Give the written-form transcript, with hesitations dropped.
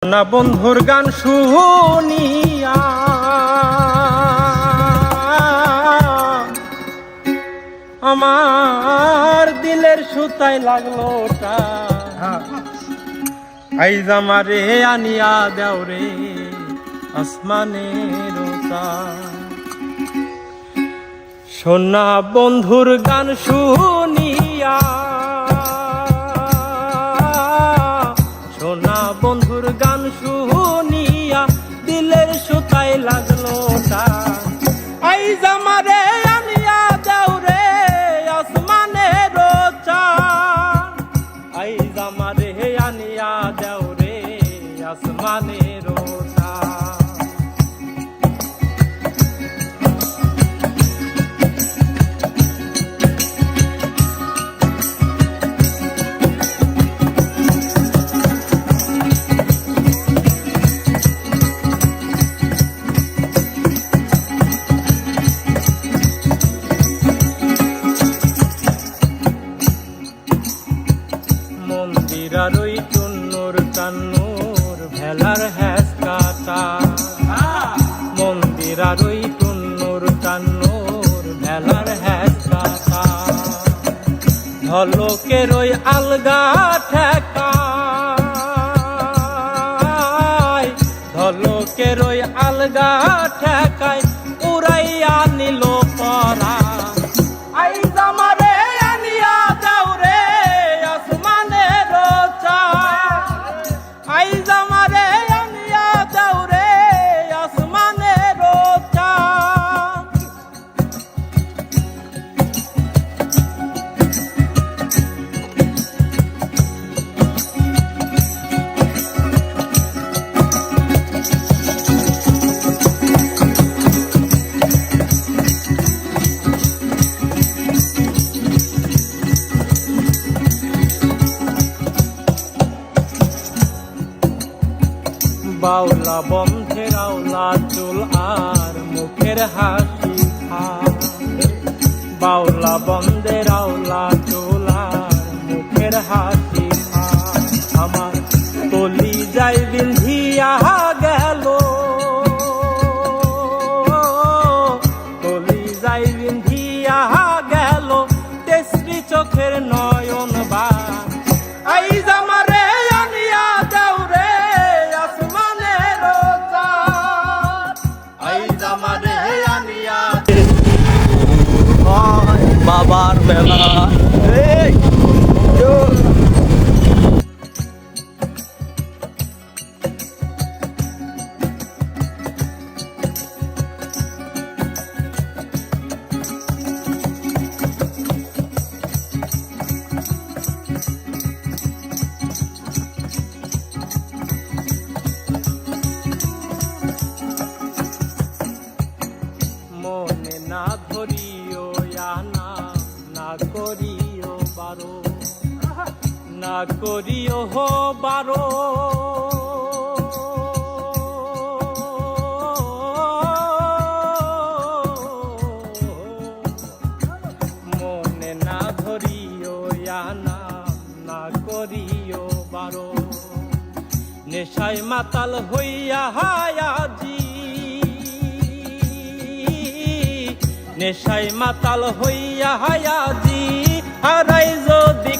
না বন্ধুর গান শুনিয়া আমার দিলের সুতায় লাগলো আইজ আমারে আনিয়া দেও রে আসমানের সোনা বন্ধুর গান শুনিয়া সোনা বন্ধুর গান শুনিয়া দিলের সুতায় লাগলো আইজ আমারে আনিয়া দেও রে আসমানের চাঁদ আইজ আমারে আনিয়া দেও রে আসমানের মন্দিরার ওই টুন্নুর কান্নুর ভেলার হ্যাস কাটা মন্দিরার ওই টুন্নুর কান্নুর ভেলার হ্যাস কাটা ঢলকের ওই আলগা ঠেকা ঢলকের ওই আলগা ঠেকায় উড়াইয়া নিল পরা আইজ আমারে আনিয়া দাও রে আসমানের চাঁদ আইজ আমারে আনিয়া দাও রে আসমানের চাঁদ বাউলা বন্ধের আওলা চুল আর মুখের হাসি বাউলা বন্ধের আওলা চুল আর মুখের হাসি আমার তলি যাই বিন্ধিয়া গেল তলি যাই বিন্ধিয়া গেল তেসরি চোখের নয়ন বা আইজ আমারে আনিয়া দাও রে আসমানের চাঁদ আইজ আমারে আনিয়া বাবার মেলা মনে না ধরিও আনা না করিও বারো না করিও হো বারো মনে না ধরিও আনা না করিও বারো নেশায় মাতাল হইয়া হায়াজি নেশায় মাতাল হইয়া হায়াজি হারাই যদি